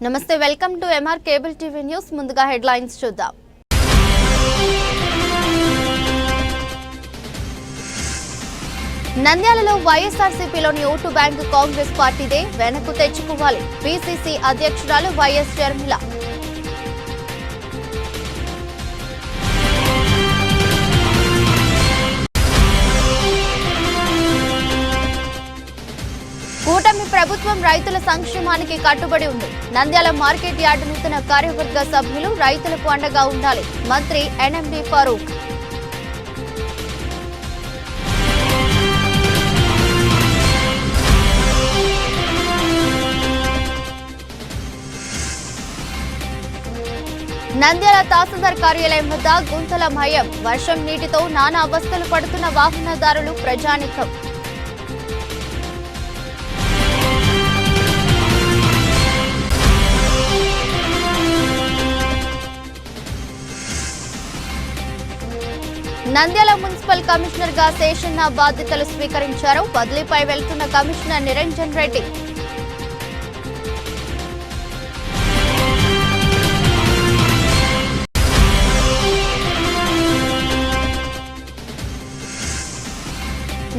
నమస్తే, welcome to MR cable TV news. ముందుగా headlines చూద్దాం. నంద్యాలలో వైఎస్ఆర్సీపీలోని ఓటు బ్యాంకు కాంగ్రెస్ పార్టీదే, వెనక్కు తెచ్చుకోవాలి. పీసీసీ అధ్యక్షురాలు వైఎస్ షర్మిల. కూటమి ప్రభుత్వం రైతుల సంక్షేమానికి కట్టుబడి ఉంది. నంద్యాల మార్కెట్ యార్డు నూతన కార్యవర్గ సభ్యులు రైతులకు అండగా ఉండాలి. మంత్రి ఎన్ఎండి ఫారూక్. నంద్యాల తహసీల్దార్ కార్యాలయం వద్ద గుంతల మయం. వర్షం నీటితో నానా అవస్థలు పడుతున్న వాహనదారులు, ప్రజానికం. నంద్యాల మున్సిపల్ కమిషనర్ గా శేషన్న బాధ్యతలు స్వీకరించారు. బదిలీపై వెళ్తున్న commissioner Niranjan Reddy.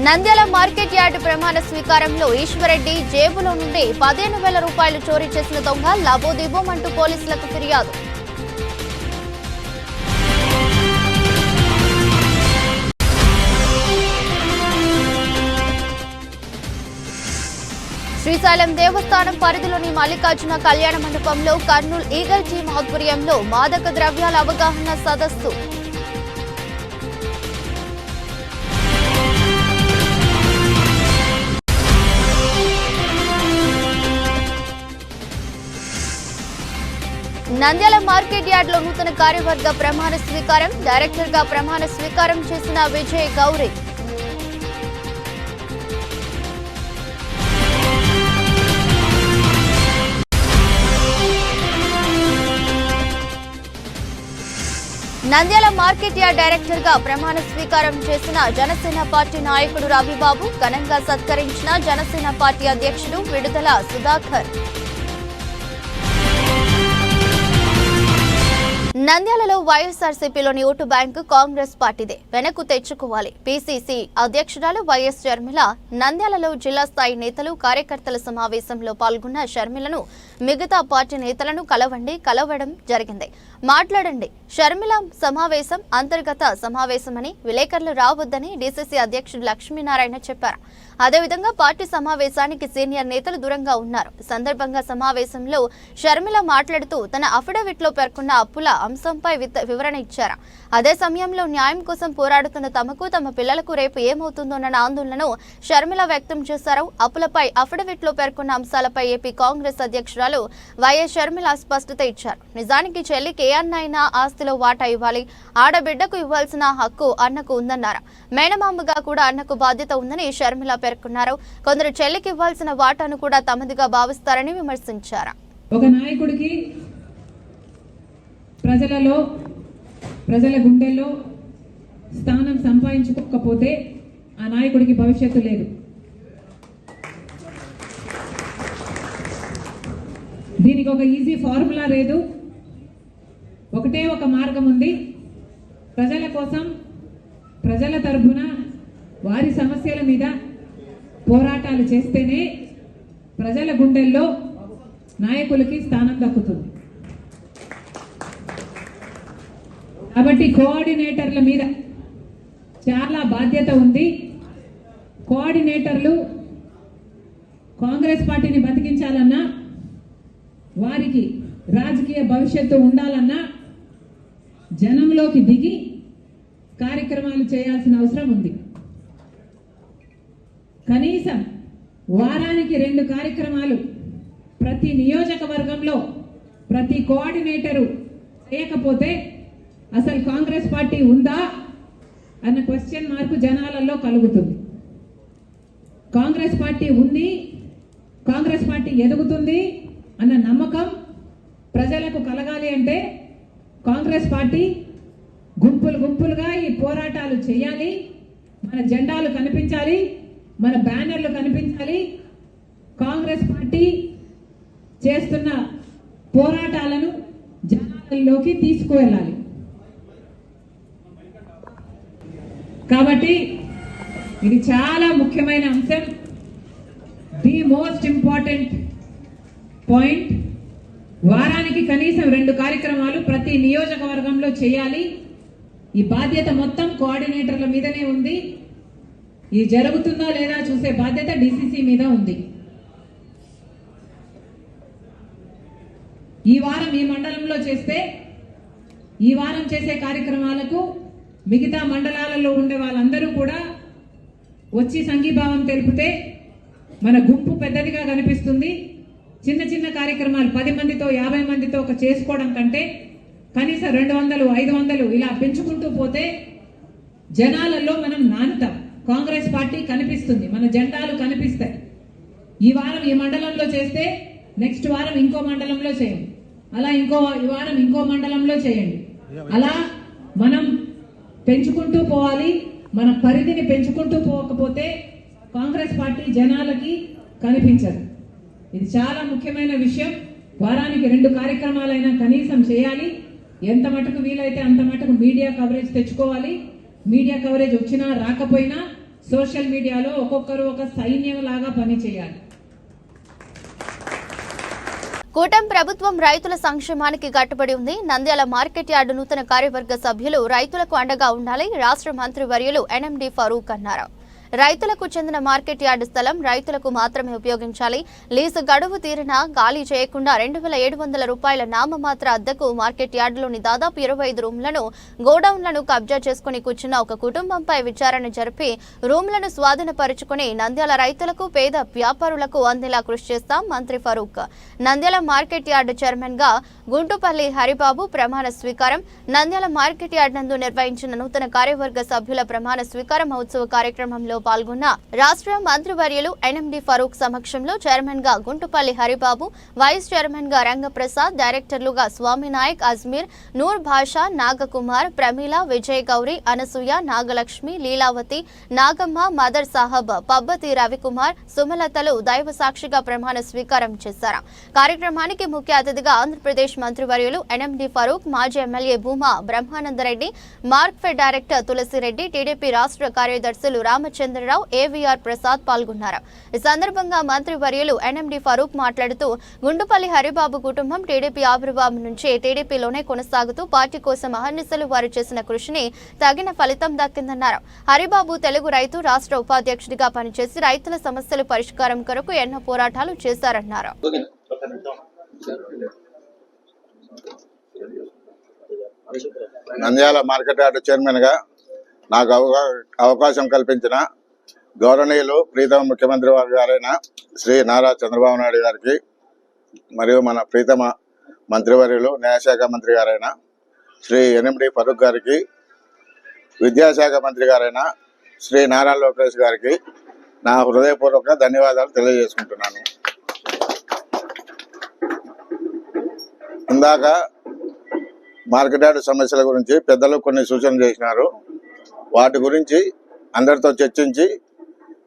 Nandyal market yard ప్రమాణ స్వీకారంలో ఈశ్వరెడ్డి జేబులో నుండి 15,000 రూపాయలు చోరీ చేసిన దొంగ లాబోదీబోమంటూ పోలీసులకు ఫిర్యాదు. శ్రీశైలం దేవస్థానం పరిధిలోని మల్లికార్జున కళ్యాణ మండపంలో కర్నూలు ఈగల్ టీం ఆధ్వర్యంలో మాదక ద్రవ్యాల అవగాహన సదస్సు. నంద్యాల మార్కెట్ యార్డులో నూతన కార్యవర్గ ప్రమాణ స్వీకారం. డైరెక్టర్ గా ప్రమాణ స్వీకారం చేసిన Vijay Gauri. Nandyal market yard director గా ప్రమాణ స్వీకారం చేసిన జనసేన పార్టీ నాయకుడు రవిబాబు ఘనంగా సత్కరించిన జనసేన పార్టీ అధ్యక్షుడు విడుదల సుధాకర్. నంద్యాలలో వైఎస్ఆర్సీపీలోని ఓటు బ్యాంకు కాంగ్రెస్ పార్టీదే, వెనక్కు తెచ్చుకోవాలి. పీసీసీ అధ్యక్షురాలు వైఎస్ షర్మిల. నంద్యాలలో జిల్లా స్థాయి నేతలు, కార్యకర్తల సమావేశంలో పాల్గొన్న షర్మిలను మిగతా పార్టీ నేతలను కలవడం జరిగింది. మాట్లాడండి. షర్మిల సమావేశం అంతర్గత సమావేశమని, విలేకరులు రావద్దని డీసీసీ అధ్యక్షుడు లక్ష్మీనారాయణ చెప్పారు. అదేవిధంగా పార్టీ సమావేశానికి సీనియర్ నేతలు దూరంగా ఉన్నారు. సందర్భంగా సమావేశంలో షర్మిల మాట్లాడుతూ తన అఫిడవిట్లో పేర్కొన్న అప్పుల అంశంపై వివరణ ఇచ్చారు. అదే సమయంలో న్యాయం కోసం పోరాడుతున్న తమకు, తమ పిల్లలకు రేపు ఏమవుతుందోనన్న ఆందోళనను షర్మిల వ్యక్తం చేశారు. అప్పులపై అఫిడవిట్లో పేర్కొన్న అంశాలపై ఏపీ కాంగ్రెస్ అధ్యక్షురాలు వైఎస్ షర్మిల స్పష్టత ఇచ్చారు. నిజానికి చెల్లికి ఏ అన్నైనా ఆస్తిలో వాటా ఇవ్వాలి. ఆడబిడ్డకు ఇవ్వాల్సిన హక్కు అన్నకు ఉందన్నారు. మేనమామగా కూడా అన్నకు బాధ్యత ఉందని షర్మిల పేర్కొన్నారు. కొందరు చెల్లికి ఇవ్వాల్సిన వాటాను కూడా తమదిగా భావిస్తారని విమర్శించారు. ఒక నాయకుడికి ప్రజల గుండెల్లో స్థానం సంపాదించుకోకపోతే ఆ నాయకుడికి భవిష్యత్తు లేదు. దీనికి ఒక ఈజీ ఫార్ములా లేదు. ఒకటే ఒక మార్గం ఉంది. ప్రజల కోసం, ప్రజల తరఫున వారి సమస్యల మీద పోరాటాలు చేస్తేనే ప్రజల గుండెల్లో నాయకులకి స్థానం దక్కుతుంది. కాబట్టి కోఆర్డినేటర్ల మీద చాలా బాధ్యత ఉంది. కోఆర్డినేటర్లు కాంగ్రెస్ పార్టీని బతికించాలన్నా, వారికి రాజకీయ భవిష్యత్తు ఉండాలన్నా జనంలోకి దిగి కార్యక్రమాలు చేయాల్సిన అవసరం ఉంది. కనీసం వారానికి 2 కార్యక్రమాలు ప్రతి నియోజకవర్గంలో ప్రతి కోఆర్డినేటరు చేయకపోతే అసలు కాంగ్రెస్ పార్టీ ఉందా అన్న క్వశ్చన్ మార్కు జనాలలో కలుగుతుంది. కాంగ్రెస్ పార్టీ ఉంది, కాంగ్రెస్ పార్టీ ఎదుగుతుంది అన్న నమ్మకం ప్రజలకు కలగాలి అంటే కాంగ్రెస్ పార్టీ గుంపులుగా ఈ పోరాటాలు చేయాలి. మన జెండాలు కనిపించాలి, మన బ్యానర్లు కనిపించాలి. కాంగ్రెస్ పార్టీ చేస్తున్న పోరాటాలను జనాలలోకి తీసుకువెళ్ళాలి. కాబట్టి ఇది చాలా ముఖ్యమైన అంశం. ది మోస్ట్ ఇంపార్టెంట్ పాయింట్, వారానికి కనీసం 2 కార్యక్రమాలు ప్రతి నియోజకవర్గంలో చేయాలి. ఈ బాధ్యత మొత్తం కోఆర్డినేటర్ల మీదనే ఉంది. ఇది జరుగుతుందా లేదా చూసే బాధ్యత డిసిసి మీద ఉంది. ఈ వారం ఈ మండలంలో చేస్తే, ఈ వారం చేసే కార్యక్రమాలకు మిగతా మండలాలలో ఉండే వాళ్ళందరూ కూడా వచ్చి సంఘీభావం తెలిపితే మన గుంపు పెద్దదిగా కనిపిస్తుంది. చిన్న చిన్న కార్యక్రమాలు 10 మందితో 50 మందితో ఒక చేసుకోవడం కంటే కనీసం 200, 500 ఇలా పెంచుకుంటూ పోతే జనాలలో మనం నానుతాం. కాంగ్రెస్ పార్టీ కనిపిస్తుంది, మన జెండాలు కనిపిస్తాయి. ఈ వారం ఈ మండలంలో చేస్తే నెక్స్ట్ వారం ఇంకో మండలంలో చేయండి, అలా ఈ వారం ఇంకో మండలంలో చేయండి. అలా మనం పెంచుకుంటూ పోవాలి. మన పరిధిని పెంచుకుంటూ పోకపోతే కాంగ్రెస్ పార్టీ జనాలకి కనిపించదు. ఇది చాలా ముఖ్యమైన విషయం. వారానికి 2 కార్యక్రమాలైనా కనీసం చేయాలి. ఎంత మటుకు వీలైతే అంత మటుకు మీడియా కవరేజ్ తెచ్చుకోవాలి. మీడియా కవరేజ్ వచ్చినా రాకపోయినా సోషల్ మీడియాలో ఒక్కొక్కరు ఒక సైన్యం లాగా పని చేయాలి. కూటమి ప్రభుత్వం రైతుల సంక్షేమానికి కట్టుబడి ఉంది. నంద్యాల మార్కెట్ యార్డు నూతన కార్యవర్గ సభ్యులు రైతులకు అండగా ఉండాలి. రాష్ట్ర మంత్రి వర్యులు ఎన్ఎండి ఫరూక్ అన్నారు. రైతులకు చెందిన మార్కెట్ యార్డు స్థలం రైతులకు మాత్రమే ఉపయోగించాలి. లీజు గడువు తీరినా ఖాళీ చేయకుండా 2700 రూపాయల నామమాత్ర అద్దెకు మార్కెట్ యార్డులోని దాదాపు 25 రూమ్లను, గోడౌన్లను కబ్జా చేసుకుని కూర్చున్న ఒక కుటుంబంపై విచారణ జరిపి రూమ్లను స్వాధీనపరుచుకుని నంద్యాల రైతులకు, పేద వ్యాపారులకు అందేలా కృషి చేస్తాం మంత్రి Farooq. Nandyal market yard chairman గా గుంటుపల్లి హరిబాబు ప్రమాణ స్వీకారం. నంద్యాల మార్కెట్ యార్డ్ నందు నిర్వహించిన నూతన కార్యవర్గ సభ్యుల ప్రమాణ స్వీకార మహోత్సవ కార్యక్రమంలో పాల్గొన్న రాష్ట్ర మంత్రివర్యులు ఎన్ఎండి ఫరూక్ సమక్షంలో చైర్మన్ గా గుంటుపల్లి హరిబాబు, వైస్ చైర్మన్ గా రంగప్రసాద్, డైరెక్టర్లుగా స్వామినాయక్, అజ్మీర్, నూర్ భాషా, నాగకుమార్, ప్రమీల, విజయ్ గౌరి, అనసూయ, నాగలక్ష్మి, లీలావతి, నాగమ్మ, మదర్ సాహబ్, పబ్బతి రవికుమార్, సుమలతలు దైవ సాక్షిగా ప్రమాణ స్వీకారం చేశారు. కార్యక్రమానికి ముఖ్య అతిథిగా ఆంధ్రప్రదేశ్ మంత్రివర్యులు ఎన్ఎండి ఫరూక్, మాజీ MLA Bhuma Brahmananda Reddy, Markfed director Tulasi Reddy, TDP రాష్ట్ర కార్యదర్శులు రామచంద్రరావు, ఏవీఆర్ ప్రసాద్ పాల్గొన్నారు. ఈ సందర్భంగా మంత్రివర్యులు ఎన్ఎండి ఫరూక్ మాట్లాడుతూ గుండుపల్లి హరిబాబు కుటుంబం టీడీపీ ఆవిర్భావం నుంచి టీడీపీలోనే కొనసాగుతూ పార్టీ కోసం అహర్నిశలు వారు చేసిన కృషిని తగిన ఫలితం దక్కిందన్నారు. హరిబాబు తెలుగు రైతు రాష్ట్ర ఉపాధ్యక్షుడిగా పనిచేసి రైతుల సమస్యల పరిష్కారం కొరకు ఎన్నో పోరాటాలు చేశారన్నారు. నంద్యాల మార్కెట్ యార్డు చైర్మన్ గా నాకు అవకాశం కల్పించిన గౌరవనీయులు ప్రీతమ ముఖ్యమంత్రి వారి గారైన శ్రీ నారా చంద్రబాబు నాయుడు గారికి, మరియు మన ప్రీతమ మంత్రివర్యులు న్యాయశాఖ మంత్రి గారైన శ్రీ ఎన్ఎండి ఫరూక్ గారికి, విద్యాశాఖ మంత్రి గారైన శ్రీ నారా లోకేష్ గారికి నా హృదయపూర్వక ధన్యవాదాలు తెలియజేసుకుంటున్నాను. ఇందాక మార్కెట్ యార్డు సమస్యల గురించి పెద్దలు కొన్ని సూచనలు చేసినారు. వాటి గురించి అందరితో చర్చించి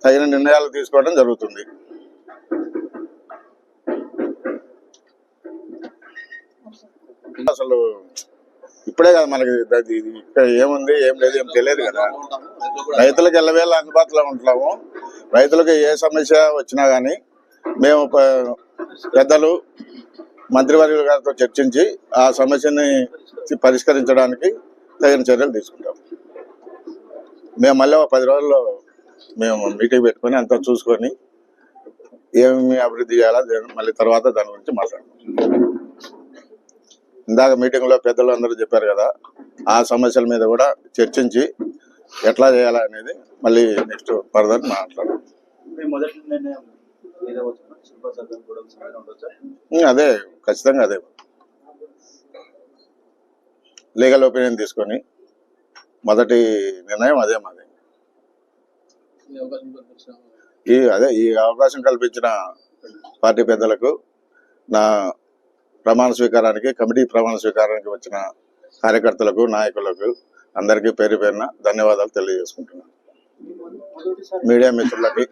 తగిన నిర్ణయాలు తీసుకోవడం జరుగుతుంది. అసలు ఇప్పుడే కదా మనకి ఇక్కడ ఏముంది ఏం లేదు ఏం తెలియదు కదా. రైతులకు ఎల్లవేళ అందుబాటులో ఉంటున్నాము. రైతులకు ఏ సమస్య వచ్చినా కానీ మేము పెద్దలు మంత్రివర్యుల గారితో చర్చించి ఆ సమస్యని పరిష్కరించడానికి తగిన చర్యలు తీసుకుంటాం. మేము మళ్ళీ 10 రోజుల్లో మేము మీటింగ్ పెట్టుకొని అంతా చూసుకొని ఏమి అభివృద్ధి చేయాలో మళ్ళీ తర్వాత దాని గురించి మాట్లాడుతాం. ఇందాక మీటింగ్లో పెద్దలు అందరూ చెప్పారు కదా, ఆ సమస్యల మీద కూడా చర్చించి ఎట్లా చేయాలా అనేది మళ్ళీ నెక్స్ట్ ఫర్దర్ మాట్లాడతాం. అదే ఖచ్చితంగా అదే లీగల్ ఒపీనియన్ తీసుకొని మొదటి నిర్ణయం అదే మాది. ఈ అవకాశం కల్పించిన పార్టీ పెద్దలకు, నా ప్రమాణ స్వీకారానికి, కమిటీ ప్రమాణ స్వీకారానికి వచ్చిన కార్యకర్తలకు, నాయకులకు అందరికీ పేరు పేరున ధన్యవాదాలు తెలియజేసుకుంటున్నాను. మీడియా మిత్రులకి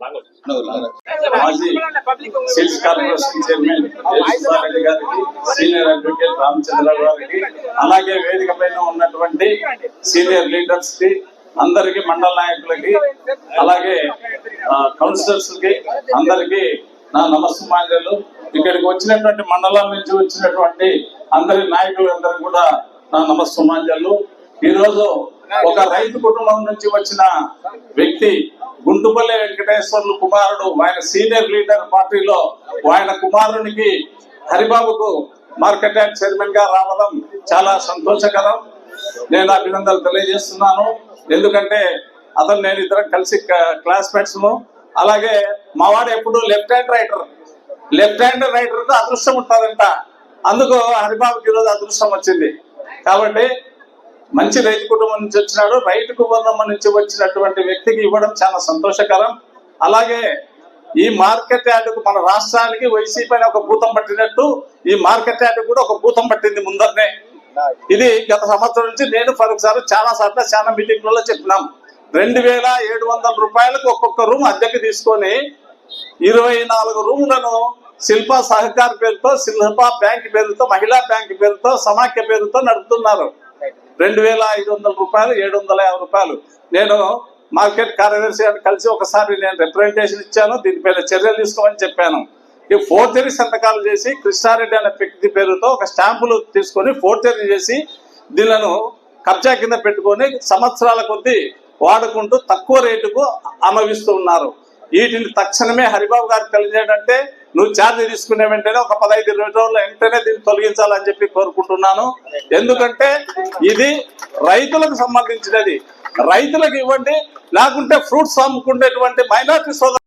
మాజీ సిల్స్ కార్పొరేషన్ చైర్మన్ రెడ్డి గారికి, సీనియర్ అడ్వకేట్ రామచంద్రరావు గారికి, అలాగే వేదిక పైన ఉన్నటువంటి సీనియర్ లీడర్స్ కి, అందరికి, మండల నాయకులకి, అలాగే కౌన్సిలర్స్ కి అందరికి నా నమస్కారాలు. ఇక్కడికి వచ్చినటువంటి మండలం నుంచి వచ్చినటువంటి అందరి నాయకులందరూ కూడా నా నమస్కారాలు. ఈ రోజు ఒక రైతు కుటుంబం నుంచి వచ్చిన వ్యక్తి గుంటుపల్లి వెంకటేశ్వర్లు కుమారుడు, ఆయన సీనియర్ లీడర్ పార్టీలో, ఆయన కుమారునికి హరిబాబుకు మార్కెట్ యార్డ్ చైర్మన్ గా రావడం చాలా సంతోషకరం. నేను అభినందనలు తెలియజేస్తున్నాను. ఎందుకంటే అతను నేను ఇద్దరం కలిసి క్లాస్మేట్స్. అలాగే మావాడు ఎప్పుడు లెఫ్ట్ హ్యాండ్ రైటర్ కు అదృష్టం ఉంటుందంట. అందుకు హరిబాబుకి ఈరోజు అదృష్టం వచ్చింది. కాబట్టి మంచి రైతు కుటుంబం నుంచి వచ్చినాడు. రైతు కుటుంబం నుంచి వచ్చినటువంటి వ్యక్తికి ఇవ్వడం చాలా సంతోషకరం. అలాగే ఈ మార్కెట్ యార్డుకు మన రాష్ట్రానికి వైసీపీ ఒక భూతం పట్టినట్టు ఈ మార్కెట్ యార్డు కూడా ఒక భూతం పట్టింది ముందరనే. ఇది గత సంవత్సరం నుంచి నేను ఫరూక్ సార్ చాలా మీటింగ్లలో చెప్పినాం. 2700 రూపాయలకు ఒక్కొక్క రూమ్ అద్దెకి తీసుకొని 24 రూములను శిల్పా సహకార్ పేరుతో, శిల్పా బ్యాంక్ పేరుతో, మహిళా బ్యాంక్ పేరుతో, సమాఖ్య పేరుతో నడుపుతున్నారు. 2500 రూపాయలు, 750 రూపాయలు. నేను మార్కెట్ కార్యదర్శి గారిని కలిసి ఒకసారి నేను రిప్రజెంటేషన్ ఇచ్చాను. దీనిపైన చర్యలు తీసుకోమని చెప్పాను. ఈ ఫోర్జరీ సంతకాలు చేసి కృష్ణారెడ్డి అనే వ్యక్తి పేరుతో ఒక స్టాంపులు తీసుకొని ఫోర్జరీ చేసి దీనిలను కబ్జా కింద పెట్టుకొని సంవత్సరాల కొద్దీ వాడుకుంటూ తక్కువ రేటుకు అమ్మవిస్తూ ఉన్నారు. వీటిని తక్షణమే హరిబాబు గారికి తెలియజేయడంటే నువ్వు ఛార్జ్ తీసుకునే వెంటనే ఒక 15-20 రోజుల వెంటనే దీన్ని తొలగించాలని చెప్పి కోరుకుంటున్నాను. ఎందుకంటే ఇది రైతులకు సంబంధించినది. రైతులకు ఇవ్వండి, లేకుంటే ఫ్రూట్స్ అమ్ముకునేటువంటి మైనారిటీ సోదరు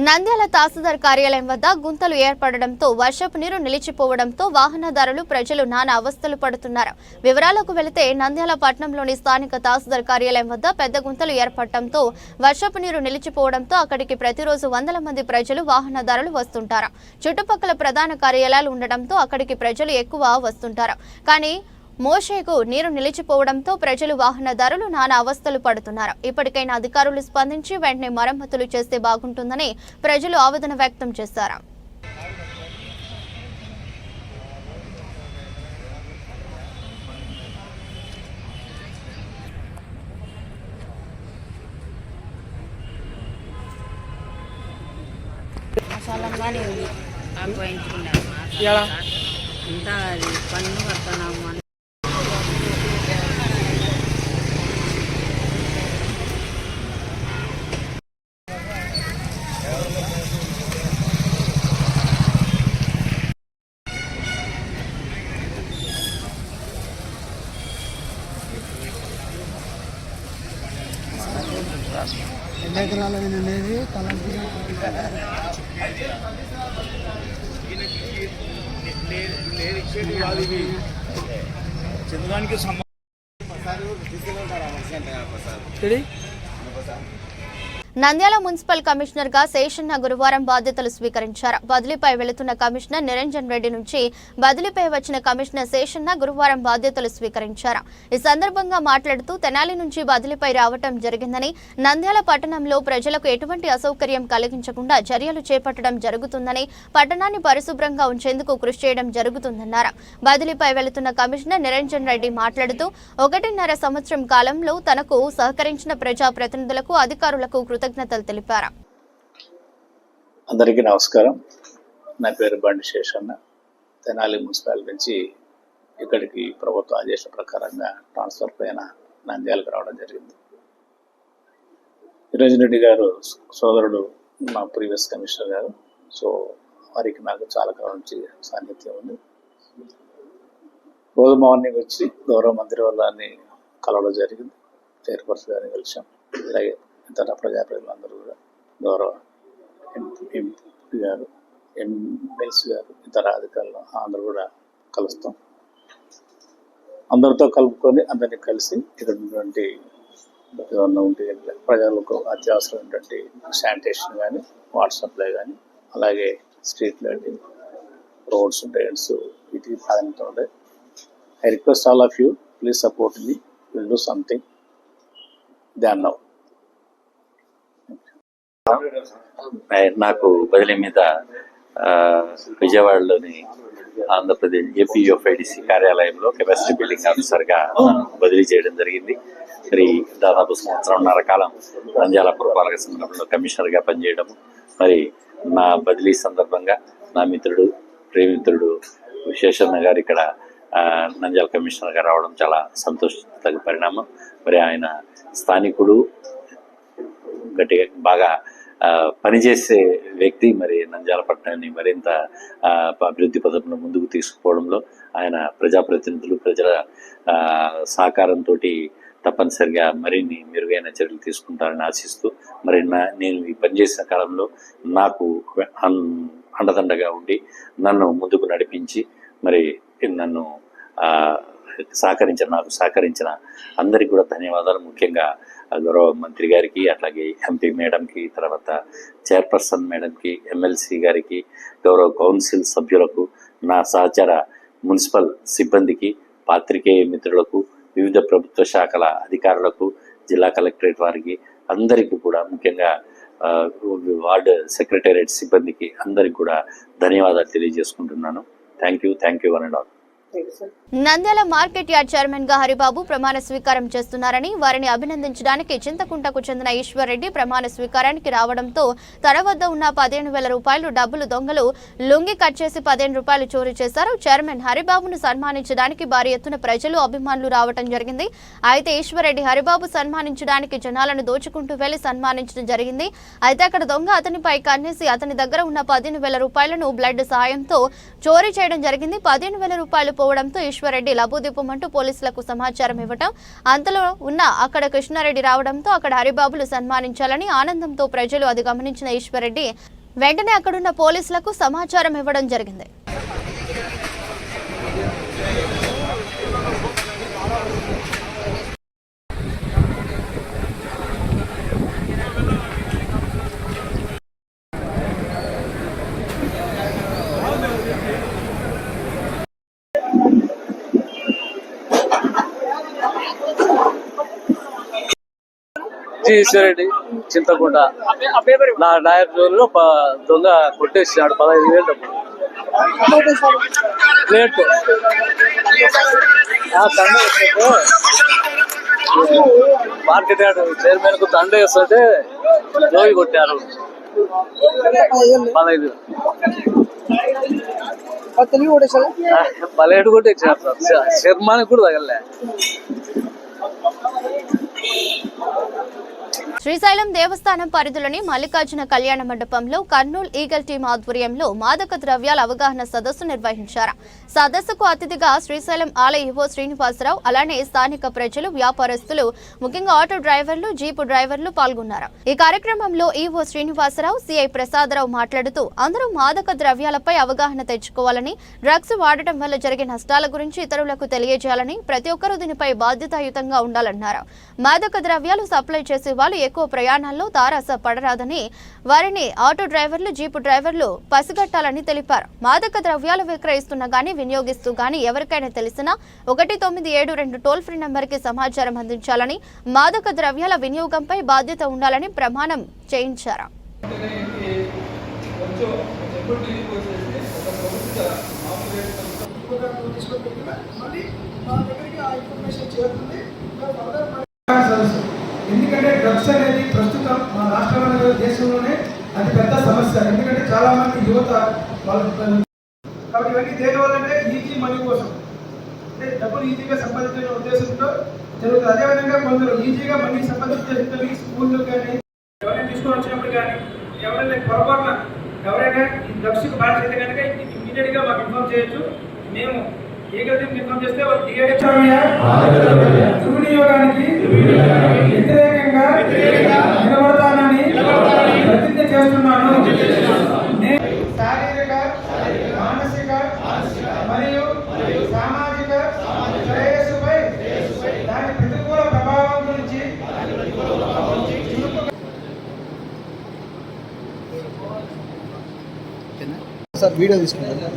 నంద్యాల తహసీల్దార్ కార్యాలయం వద్ద గుంతలు ఏర్పడడంతో వర్షపు నీరు నిలిచిపోవడంతో వాహనదారులు ప్రజలు నానా అవస్థలు పడుతున్నారు. వివరాలకు వెళితే నంద్యాల పట్టణంలోని స్థానిక తహసీల్దార్ కార్యాలయం వద్ద పెద్ద గుంతలు ఏర్పడటంతో వర్షపు నీరు నిలిచిపోవడంతో అక్కడికి ప్రతిరోజు వందల మంది ప్రజలు వాహనదారులు వస్తుంటారు. చుట్టుపక్కల ప్రధాన కార్యాలయాలు ఉండడంతో అక్కడికి ప్రజలు ఎక్కువ వస్తుంటారు. కానీ మోషేకు నీరు నిలిచిపోవడంతో ప్రజలు వాహనదారులు నానా అవస్థలు పడుతున్నారు. ఇప్పటికైనా అధికారులు స్పందించి వెంటనే మరమ్మతులు చేస్తే బాగుంటుందని ప్రజలు ఆవేదన వ్యక్తం చేశారు. పన్ను కడుతున్నాము. నంద్యాల మున్సిపల్ కమిషనర్ గా శేషన్న గురువారం బాధ్యతలు స్వీకరించారు. బదిలీపై వెళుతున్న కమిషనర్ నిరంజన్ రెడ్డి నుంచి బదిలీపై వచ్చిన కమిషనర్ శేషన్న గురువారం బాధ్యతలు స్వీకరించారు. ఈ సందర్భంగా మాట్లాడుతూ తెనాలి నుంచి బదిలీపై రావటం జరిగిందని, నంద్యాల పట్టణంలో ప్రజలకు ఎటువంటి అసౌకర్యం కలిగించకుండా చర్యలు చేపట్టడం జరుగుతుందని, పట్టణాన్ని పరిశుభ్రంగా ఉంచేందుకు కృషి చేయడం జరుగుతుందన్నారు. బదిలీపై వెళుతున్న కమిషనర్ నిరంజన్ రెడ్డి మాట్లాడుతూ 1.5 సంవత్సరం కాలంలో తనకు సహకరించిన ప్రజాప్రతినిధులకు, అధికారులకు కృతజ్ఞతలు తెలిపారు. అందరికీ నమస్కారం. నా పేరు బండి శేషన్న. తెనాలి మున్సిపాలిటీ నుంచి ఇక్కడికి ప్రభుత్వ ఆదేశం ప్రకారంగా ట్రాన్స్ఫర్ పైన నంద్యాలకు రావడం జరిగింది. నిరంజన్ రెడ్డి గారు సోదరుడు, మా ప్రీవియస్ కమిషనర్ గారు. సో వారికి నాకు చాలా కాలం నుంచి సాన్నిధ్యం ఉంది. రోజు మార్నింగ్ వచ్చి గౌరవ మంత్రి వాళ్ళని కలవడం జరిగింది. చైర్పర్సన్ గారిని కలిసాం. అలాగే ఇతర ప్రజాప్రతినిధులందరూ కూడా గౌరవ ఎంపీ గారు, ఎమ్మెల్సీ గారు, ఇతర అధికారులు అందరూ కూడా కలుస్తాం. అందరితో కలుపుకొని అందరినీ కలిసి ఇక్కడ ఉన్నటువంటి ఏమన్నా ఉంటే ప్రజలకు అత్యవసరమైనటువంటి శానిటేషన్ కానీ, వాటర్ సప్లై కానీ, అలాగే స్ట్రీట్ లైటింగ్, రోడ్స్, డ్రైన్స్, వీటికి ప్రాధాన్యత ఉంటాయి. I request all of you, please support me, will do something than now. నాకు బదిలీ మీద విజయవాడలోని ఆంధ్రప్రదేశ్ ఏపీఎఫ్ఐడిసి కార్యాలయంలో కెపాసిటీ బిల్డింగ్ ఆఫీసర్గా బదిలీ చేయడం జరిగింది. మరి దాదాపు 1.5 సంవత్సరాల కాలం నంద్యాల పురపాలక సంఘంలో కమిషనర్గా పనిచేయడం, మరి నా బదిలీ సందర్భంగా నా మిత్రుడు, ప్రేమిత్రుడు శేషన్న గారు ఇక్కడ నంద్యాల కమిషనర్గా రావడం చాలా సంతోషించదగ్గ పరిణామం. మరి ఆయన స్థానికుడు, గట్టిగా బాగా పనిచేసే వ్యక్తి. మరి నంద్యాల పట్టణాన్ని మరింత అభివృద్ధి పథంలో ముందుకు తీసుకుపోవడంలో ఆయన ప్రజాప్రతినిధులు, ప్రజల సహకారంతో తప్పనిసరిగా మరిన్ని మెరుగైన చర్యలు తీసుకుంటారని ఆశిస్తూ, మరి నేను ఈ పనిచేసిన కాలంలో నాకు అండదండగా ఉండి నన్ను ముందుకు నడిపించి మరి నన్ను నాకు సహకరించిన అందరికీ కూడా ధన్యవాదాలు. ముఖ్యంగా గౌరవ మంత్రి గారికి, అట్లాగే ఎంపీ మేడంకి, తర్వాత చైర్పర్సన్ మేడంకి, ఎమ్మెల్సీ గారికి, గౌరవ కౌన్సిల్ సభ్యులకు, నా సహచర మున్సిపల్ సిబ్బందికి, పాత్రికేయ మిత్రులకు, వివిధ ప్రభుత్వ శాఖల అధికారులకు, జిల్లా కలెక్టరేట్ వారికి అందరికీ కూడా, ముఖ్యంగా వార్డు సెక్రటేరియట్ సిబ్బందికి అందరికీ కూడా ధన్యవాదాలు తెలియజేసుకుంటున్నాను. Thank you one and all. Nandyal market yard chairman గా హరిబాబు ప్రమాణ స్వీకారం చేస్తున్నారని, వారిని అభినందించడానికి చింతకుంటకు చెందిన ఈశ్వర్ రెడ్డి ప్రమాణ స్వీకారానికి రావడంతో తన వద్ద ఉన్న 15,000 రూపాయలు డబ్బులు దొంగలు లుంగి కట్ చేసి 15 రూపాయలు చోరీ చేశారు. చైర్మన్ హరిబాబును సన్మానించడానికి భారీ ఎత్తున ప్రజలు, అభిమానులు రావడం జరిగింది. అయితే ఈశ్వర్ రెడ్డి హరిబాబు సన్మానించడానికి జనాలను దోచుకుంటూ వెళ్లి సన్మానించడం జరిగింది. అయితే అక్కడ దొంగ అతనిపై కన్నేసి అతని దగ్గర ఉన్న 15,000 రూపాయలను బ్లడ్ సాయంతో చోరీ చేయడం జరిగింది. 15,000 రూపాయలు పోవడంతో ఈశ్వర్రెడ్డి లబోదిప్పమంటూ పోలీసులకు సమాచారం ఇవ్వటం, అంతలో ఉన్న అక్కడ కృష్ణారెడ్డి రావడంతో అక్కడ హరిబాబులు సన్మానించాలని ఆనందంతో ప్రజలు అది గమనించిన ఈశ్వర్రెడ్డి వెంటనే అక్కడున్న పోలీసులకు సమాచారం ఇవ్వడం జరిగింది. ఈశ్వరెడ్డి చింతకుంట నా డైర్ జోన్లో దొంగ కొట్టేసినాడు 15,000 ప్లేట్. మార్కెట్ యార్డ్ చైర్మన్ కు దండ వేస్తుంటే జోగి కొట్టారు 15. పలేడు కూడా ఇచ్చినారు సార్. చైర్మన్ కూడా తగలే. శ్రీశైలం దేవస్థానం పరిధిలోని మల్లికార్జున కళ్యాణ మండపంలో కర్నూలు ఈగల్ టీం ఆధ్వర్యంలో మాదక ద్రవ్యాల అవగాహన సదస్సు నిర్వహించారు. సదస్సుకు అతిథిగా శ్రీశైలం ఆలయ ఈవో శ్రీనివాసరావు, అలానే స్థానిక ప్రజలు, వ్యాపారస్తులు, ముఖ్యంగా ఆటో డ్రైవర్లు, జీపు డ్రైవర్లు పాల్గొన్నారు. ఈ కార్యక్రమంలో ఈవో శ్రీనివాసరావు, సిఐ ప్రసాదరావు మాట్లాడుతూ అందరూ మాదక ద్రవ్యాలపై అవగాహన తెచ్చుకోవాలని, డ్రగ్స్ వాడటం వల్ల జరిగే నష్టాల గురించి ఇతరులకు తెలియజేయాలని, ప్రతి ఒక్కరూ దీనిపై బాధ్యతాయుతంగా ఉండాలన్నారు. మాదక ద్రవ్యాలు సప్లై చేసే వాళ్ళు ఎక్కువ ప్రయాణాల్లో తారాస పడరాదని, వారిని ఆటో డ్రైవర్లు, జీపు డ్రైవర్లు పసిగట్టాలని తెలిపారు. మాదక ద్రవ్యాలు విక్రయిస్తున్న గానీ, వినియోగిస్తూ గానీ ఎవరికైనా తెలిసినా 1972 టోల్ ఫ్రీ నంబర్కి సమాచారం అందించాలని, మాదక ద్రవ్యాల వినియోగంపై బాధ్యత ఉండాలని ప్రమాణం చేయించారు. ఎందుకంటే డ్రగ్స్ అనేది ప్రస్తుతం మన రాష్ట్రంలో దేశంలోనే అతి పెద్ద సమస్య. ఎందుకంటే చాలా మంది యువత వాళ్ళు కాబట్టి ఇవన్నీ దేని వల్లంటే ఈజీ మనీ కోసం, అంటే డబ్బులు ఈజీగా సంపాదించే ఉద్దేశంతో జరుగుతుంది. అదేవిధంగా కొందరు ఈజీగా మనీ సంపాదించే స్కూల్లో కానీ ఎవరైనా తీసుకొని వచ్చినప్పుడు కానీ ఎవరైనా పొరపాటున ఎవరైనా ఈ డ్రగ్స్కి బాధ్యత కనుక ఇమీడియట్గా మాకు ఇన్ఫార్మ్ చేయొచ్చు. మేము ఏకైతే ఇన్ఫార్మ్ చేస్తే వాళ్ళు దుర్వినియోగానికి వ్యతిరేకంగా నిలబడతానని ప్రతిజ్ఞ చేస్తున్నాను. శారీరక, మానసిక మరియు సామాజిక శ్రేయస్సుపై దాని ప్రతికూల ప్రభావం గురించి వీడియో తీసుకుంటాను.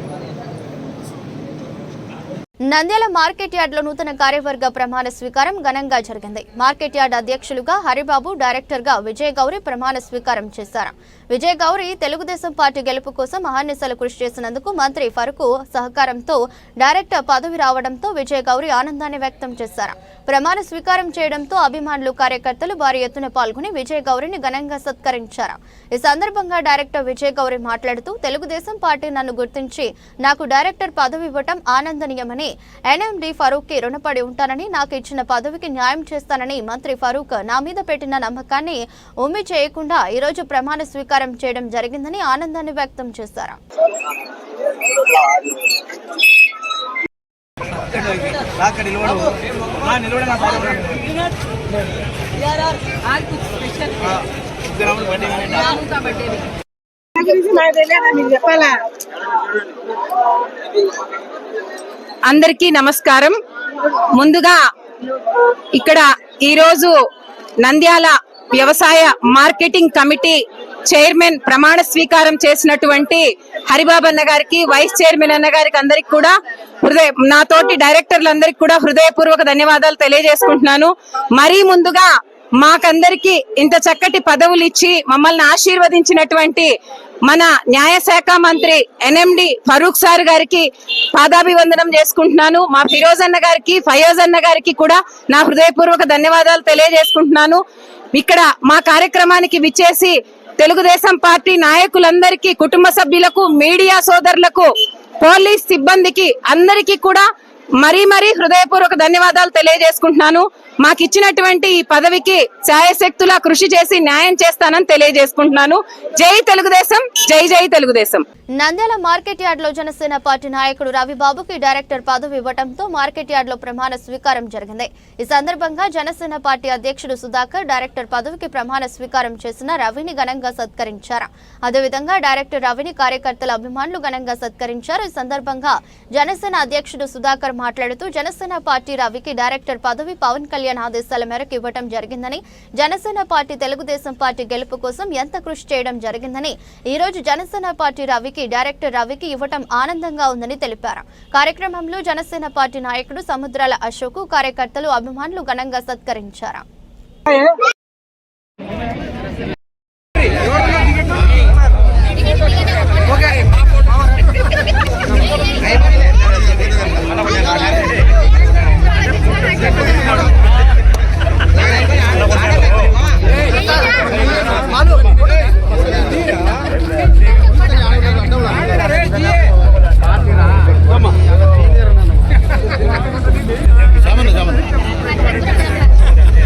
నంద్యాల మార్కెట్ యార్డ్లో నూతన కార్యవర్గ ప్రమాణ స్వీకారం ఘనంగా జరిగింది. మార్కెట్ యార్డ్ అధ్యక్షులుగా హరిబాబు, డైరెక్టర్గా విజయ్ గౌరి ప్రమాణ స్వీకారం చేశారు. విజయ్ గౌరి తెలుగుదేశం పార్టీ గెలుపు కోసం అహర్నిశలు కృషి చేసినందుకు మంత్రి ఫరూక్ సహకారంతో డైరెక్టర్ పదవి రావడంతో విజయ్ గౌరి ఆనందాన్ని వ్యక్తం చేశారు. ప్రమాణ స్వీకారం చేయడంతో అభిమానులు, కార్యకర్తలు భారీ ఎత్తున పాల్గొని విజయ్ గౌరిని ఘనంగా సత్కరించారు. ఈ సందర్భంగా డైరెక్టర్ విజయ్ గౌరి మాట్లాడుతూ, తెలుగుదేశం పార్టీ నన్ను గుర్తించి నాకు డైరెక్టర్ పదవి ఇవ్వటం ఆనందనీయమని, ఎన్ఎండి ఫరూక్ కి రుణపడి ఉంటానని, నాకు ఇచ్చిన పదవికి న్యాయం చేస్తానని మంత్రి ఫరూక్ నా మీద పెట్టిన నమ్మకాన్ని ఉమ్మి చేయకుండా ఈరోజు ప్రమాణ స్వీకారం చేయడం జరిగిందని ఆనందాన్ని వ్యక్తం చేశారు. అందరికీ నమస్కారం. ముందుగా ఇక్కడ ఈరోజు నంద్యాల వ్యవసాయ మార్కెటింగ్ కమిటీ చైర్మన్ ప్రమాణ స్వీకారం చేసినటువంటి హరిబాబు అన్న గారికి, వైస్ చైర్మన్ అన్న గారికి అందరికి కూడా నాతోటి డైరెక్టర్లందరికీ కూడా హృదయపూర్వక ధన్యవాదాలు తెలియజేసుకుంటున్నాను. మరీ ముందుగా మాకందరికి ఇంత చక్కటి పదవులు ఇచ్చి మమ్మల్ని ఆశీర్వదించినటువంటి మన న్యాయశాఖ మంత్రి ఎన్ఎండి ఫరూక్ సార్ గారికి పాదాభివందనం చేసుకుంటున్నాను. మా ఫిరోజ్ అన్న గారికి, ఫయోజ్ అన్న గారికి కూడా నా హృదయపూర్వక ధన్యవాదాలు తెలియజేసుకుంటున్నాను. ఇక్కడ మా కార్యక్రమానికి విచ్చేసి తెలుగుదేశం పార్టీ నాయకులందరికీ, కుటుంబ సభ్యులకు, మీడియా సోదరులకు, పోలీస్ సిబ్బందికి అందరికీ కూడా మరీ హృదయపూర్వక ధన్యవాదాలు తెలియజేసుకుంటున్నాను. మాకిచ్చినటువంటి ఈ పదవికి శాయశక్తులా కృషి చేసి న్యాయం చేస్తానని తెలియజేసుకుంటున్నాను. జై తెలుగుదేశం, జై జై తెలుగుదేశం. నంద్యాల మార్కెట్ యార్డ్ లో జనసేన పార్టీ నాయకుడు రవిబాబుకి డైరెక్టర్ పదవి ఇవ్వడంతో మార్కెట్ యార్డ్ లో ప్రమాణ స్వీకారం జరిగింది. ఈ సందర్భంగా జనసేన పార్టీ అధ్యక్షుడు సుధాకర్ డైరెక్టర్ పదవికి ప్రమాణ స్వీకారం చేసిన రవిని ఘనంగా సత్కరించారు. అదేవిధంగా డైరెక్టర్ రవిని కార్యకర్తల అభిమానులు ఘనంగా సత్కరించారు. ఈ సందర్భంగా జనసేన అధ్యక్షుడు సుధాకర్ మాట్లాడుతూ, జనసేన పార్టీ రవికి డైరెక్టర్ పదవి పవన్ కళ్యాణ్ ఆదేశాల మేరకు ఇవ్వడం జరిగిందని, జనసేన పార్టీ తెలుగుదేశం పార్టీ గెలుపు కోసం ఎంత కృషి చేయడం జరిగిందని, ఈ రోజు జనసేన పార్టీ రవికి డైరెక్టర్ రవికి ఇవ్వటం ఆనందంగా ఉందని తెలిపారు. కార్యక్రమంలో జనసేన పార్టీ నాయకుడు సముద్రాల అశోక్, కార్యకర్తలు, అభిమానులు ఘనంగా సత్కరించారు.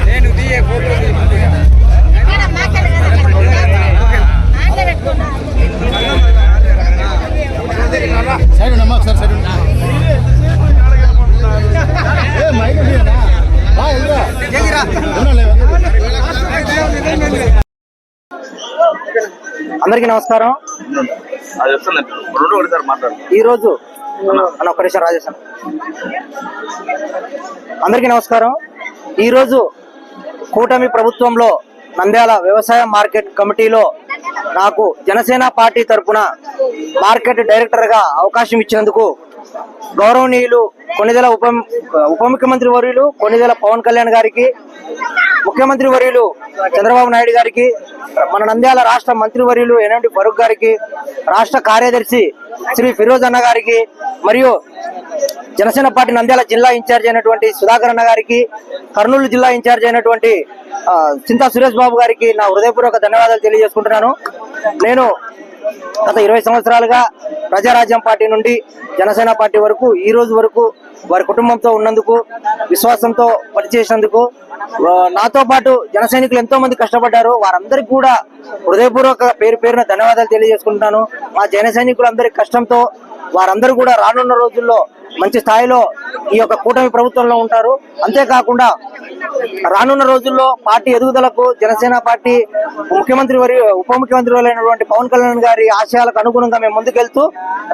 నేను అందరికీ నమస్కారం. ఈరోజు ఒక్క నిమిషం రాజేశం. అందరికీ నమస్కారం. ఈరోజు కూటమి ప్రభుత్వంలో నంద్యాల వ్యవసాయ మార్కెట్ కమిటీలో నాకు జనసేన పార్టీ తరఫున మార్కెట్ డైరెక్టర్గా అవకాశం ఇచ్చినందుకు గౌరవనీయులు కొణిదెల ఉప ముఖ్యమంత్రి వర్యులు కొణిదెల పవన్ కళ్యాణ్ గారికి, ముఖ్యమంత్రి వర్యులు చంద్రబాబు నాయుడు గారికి, మన నంద్యాల రాష్ట్ర మంత్రి వర్యులు ఎన్ఎండి ఫరూక్ గారికి, రాష్ట్ర కార్యదర్శి శ్రీ ఫిరోజ్ అన్న గారికి, మరియు జనసేన పార్టీ నంద్యాల జిల్లా ఇన్ఛార్జ్ అయినటువంటి సుధాకర్ అన్న గారికి, కర్నూలు జిల్లా ఇన్ఛార్జ్ అయినటువంటి చింతా సురేష్ బాబు గారికి నా హృదయపూర్వక ధన్యవాదాలు తెలియజేసుకుంటున్నాను. నేను గత 20 సంవత్సరాలుగా ప్రజారాజ్యం పార్టీ నుండి జనసేన పార్టీ వరకు ఈ రోజు వరకు వారి కుటుంబంతో ఉన్నందుకు, విశ్వాసంతో పనిచేసినందుకు, నాతో పాటు జన సైనికులు ఎంతో మంది కష్టపడ్డారు. వారందరికీ కూడా హృదయపూర్వక పేరున ధన్యవాదాలు తెలియజేసుకుంటున్నాను. మా జన సైనికులందరి కష్టంతో వారందరూ కూడా రానున్న రోజుల్లో మంచి స్థాయిలో ఈ యొక్క కూటమి ప్రభుత్వంలో ఉంటారు. అంతేకాకుండా రానున్న రోజుల్లో పార్టీ ఎదుగుదలకు జనసేన పార్టీ ఉప ముఖ్యమంత్రి అయినటువంటి పవన్ కళ్యాణ్ గారి ఆశయాలకు అనుగుణంగా మేము ముందుకెళ్తూ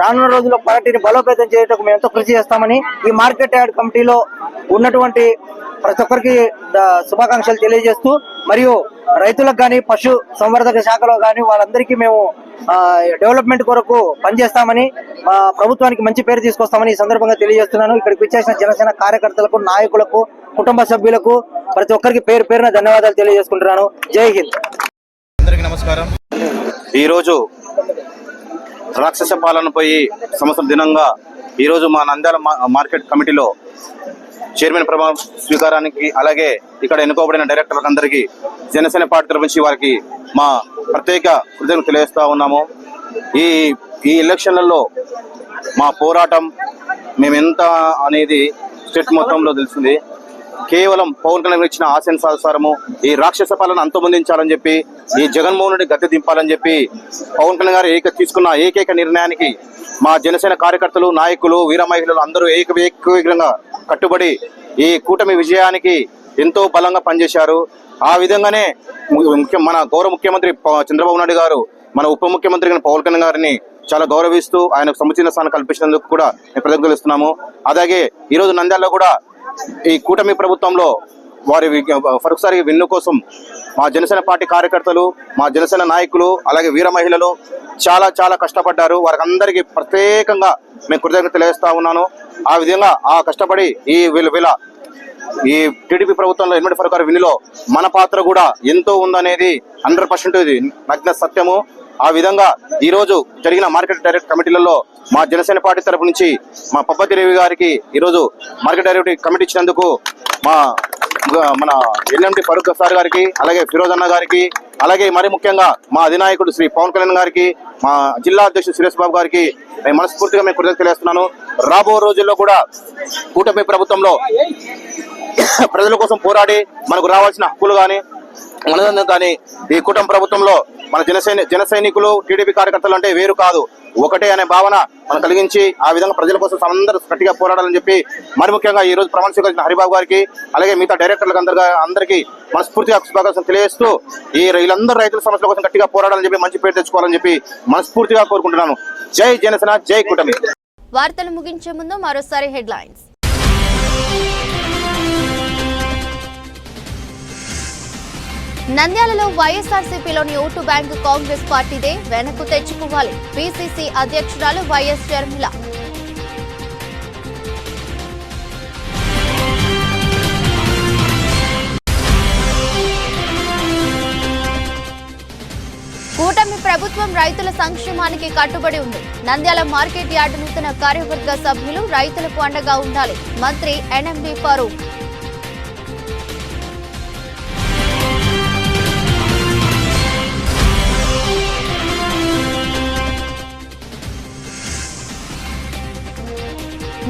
రానున్న రోజుల్లో పార్టీని బలోపేతం చేయడానికి మేము ఎంతో కృషి చేస్తామని ఈ మార్కెట్ యార్డ్ కమిటీలో ఉన్నటువంటి ప్రతి ఒక్కరికి శుభాకాంక్షలు తెలియజేస్తూ, మరియు రైతులకు కానీ పశు సంవర్ధక శాఖలో కానీ వాళ్ళందరికీ మేము డెవలప్మెంట్ కొరకు పనిచేస్తామని, ప్రభుత్వానికి మంచి పేరు తీసుకొస్తామని ఈ సందర్భంగా తెలియజేస్తున్నాను. ఇక్కడికి వచ్చేసిన జనసేన కార్యకర్తలకు, నాయకులకు, కుటుంబ సభ్యులకు ప్రతి ఒక్కరికి పేరున ధన్యవాదాలు తెలియజేసుకుంటున్నాను. జై హింద్. అందరికీ నమస్కారం. ఈరోజు రాక్షస పాలన పోయి సంవత్సరం దినంగా ఈరోజు మా నంద్యాల మార్కెట్ కమిటీలో చైర్మన్ ప్రమాణ స్వీకారానికి, అలాగే ఇక్కడ ఎన్నుకోబడిన డైరెక్టర్లకు అందరికీ జనసేన పార్టీ తరఫు నుంచి వారికి మా ప్రత్యేక కృతజ్ఞతలు తెలియజేస్తా ఉన్నాము. ఈ ఎలక్షన్లలో మా పోరాటం మేమెంత అనేది స్టేట్ మొత్తంలో తెలిసింది. కేవలం పవన్ కళ్యాణ్ ఇచ్చిన ఆశయానుసారము ఈ రాక్షస పాలన అంతమొందించాలని చెప్పి, ఈ జగన్మోహన్ రెడ్డి గద్దె దింపాలని చెప్పి పవన్ కళ్యాణ్ గారు తీసుకున్న ఏకైక నిర్ణయానికి మా జనసేన కార్యకర్తలు, నాయకులు, వీర మహిళలు అందరూ ఏకగ్రంగా కట్టుబడి ఈ కూటమి విజయానికి ఎంతో బలంగా పనిచేశారు. ఆ విధంగానే మన గౌరవ ముఖ్యమంత్రి చంద్రబాబు నాయుడు గారు మన ఉప ముఖ్యమంత్రి పవన్ కళ్యాణ్ గారిని చాలా గౌరవిస్తూ ఆయనకు సముచిత స్థానం కల్పించినందుకు కూడా మేము కృతజ్ఞతలు ఇస్తున్నాము. అలాగే ఈరోజు నంద్యాలలో కూడా ఈ కూటమి ప్రభుత్వంలో వారి మరొకసారి విన్ను కోసం మా జనసేన పార్టీ కార్యకర్తలు, మా జనసేన నాయకులు, అలాగే వీర మహిళలు చాలా కష్టపడ్డారు. వారికి అందరికీ ప్రత్యేకంగా మేము కృతజ్ఞతలు తెలియజేస్తా ఉన్నాను. ఆ విధంగా కష్టపడి ఈ టీడీపీ ప్రభుత్వంలో ఎన్ఎండి ఫరూక్ గారి వినిలో మన పాత్ర కూడా ఎంతో ఉందనేది 100% ఇది నగ్న సత్యము. ఆ విధంగా ఈ రోజు జరిగిన మార్కెట్ డైరెక్ట్ కమిటీలలో మా జనసేన పార్టీ తరపు నుంచి మా పబ్బతి రవి గారికి ఈరోజు మార్కెట్ డైరెక్ట్ కమిటీ ఇచ్చినందుకు మన ఎన్ఎండి ఫరూక్ సార్ గారికి, అలాగే ఫిరోజ్ అన్న గారికి, అలాగే మరి ముఖ్యంగా మా అధినాయకుడు శ్రీ పవన్ కళ్యాణ్ గారికి, మా జిల్లా అధ్యక్షుడు సురేష్ బాబు గారికి మనస్ఫూర్తిగా మేము కృతజ్ఞతలు తెలియజేస్తున్నాను. రాబో రోజుల్లో కూడా కూటమి ప్రభుత్వంలో ప్రజల కోసం పోరాడి మనకు రావాల్సిన హక్కులు కానీ మనదందరం కానీ ఈ కూటమి ప్రభుత్వంలో మన జన సైనికులు, టీడీపీ కార్యకర్తలు అంటే వేరు కాదు, ఒకటే అనే భావన మనం కలిగించి ఆ విధంగా ప్రజల కోసం అందరూ గట్టిగా పోరాడాలని చెప్పి మరి ముఖ్యంగా ఈ రోజు ప్రమాణ స్వీకరించిన హరిబాబు గారికి, అలాగే మిగతా డైరెక్టర్లకు అందరికీ మనస్ఫూర్తిగా శుభాకాంక్షలు తెలియజేస్తూ వీళ్ళందరూ రైతుల సమస్యల కోసం గట్టిగా పోరాడాలని చెప్పి మంచి పేరు తెచ్చుకోవాలని చెప్పి మనస్ఫూర్తిగా కోరుకుంటున్నాను. జై జనసేన, జై కూటమి. వార్తలు ముగించే ముందు మరోసారి హెడ్లైన్స్. నంద్యాలలో వైఎస్ఆర్సీపీలోని ఓటు బ్యాంకు కాంగ్రెస్ పార్టీదే, వెనక్కు తెచ్చుకోవాలి. పీసీసీ అధ్యక్షురాలు వైఎస్ షర్మిల. కూటమి ప్రభుత్వం రైతుల సంక్షేమానికి కట్టుబడి ఉంది. నంద్యాల మార్కెట్ యార్డు నూతన కార్యవర్గ సభ్యులు రైతులకు అండగా ఉండాలి. మంత్రి ఎన్ఎండి ఫరూక్.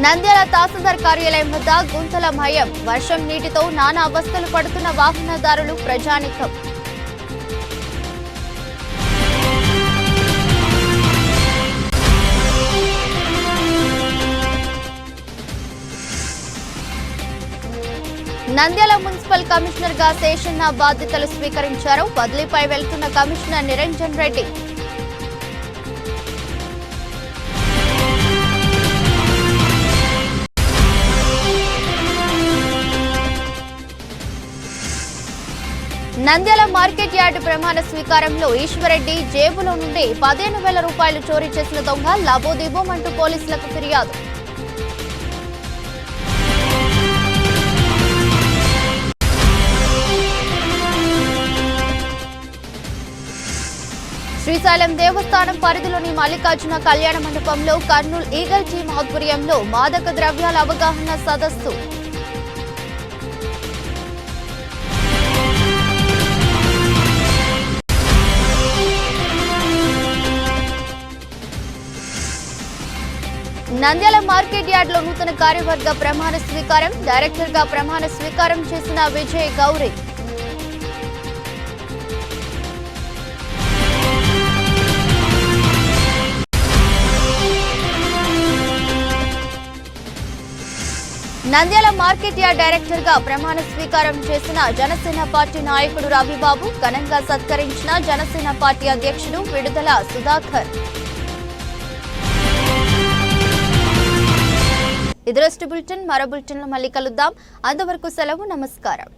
నంద్యాల తహసీల్దార్ కార్యాలయం వద్ద గుంతల భయం. వర్షం నీటితో నానా అవస్థలు పడుతున్న వాహనదారులు, ప్రజానికం. నంద్యాల మున్సిపల్ కమిషనర్ గా శేషన్న బాధ్యతలు స్వీకరించారు. బదిలీపై వెళ్తున్న commissioner Niranjan Reddy. Nandyal market yard ప్రమాణ స్వీకారంలో ఈశ్వరెడ్డి జేబులో నుండి 15,000 రూపాయలు చోరీ చేసిన దొంగ లాబోదిబోమంటూ పోలీసులకు ఫిర్యాదు. శ్రీశైలం దేవస్థానం పరిధిలోని మల్లికార్జున కళ్యాణ మండపంలో కర్నూలు ఈగల్ టీం ఆధ్వర్యంలో మాదక ద్రవ్యాల అవగాహన సదస్సు. నంద్యాల మార్కెట్ యార్డ్ లో నూతన కార్యవర్గ ప్రమాణ స్వీకారం. డైరెక్టర్ గా ప్రమాణ స్వీకారం చేసిన Vijay Gauri. Nandyal market yard director గా ప్రమాణ స్వీకారం చేసిన జనసేన పార్టీ నాయకుడు రవిబాబు ఘనంగా సత్కరించిన జనసేన పార్టీ అధ్యక్షుడు విడుదల సుధాకర్. ఇది బులెటిన్. మరో బులెటిన్లో మళ్ళీ కలుద్దాం. అంతవరకు సెలవు. నమస్కారం.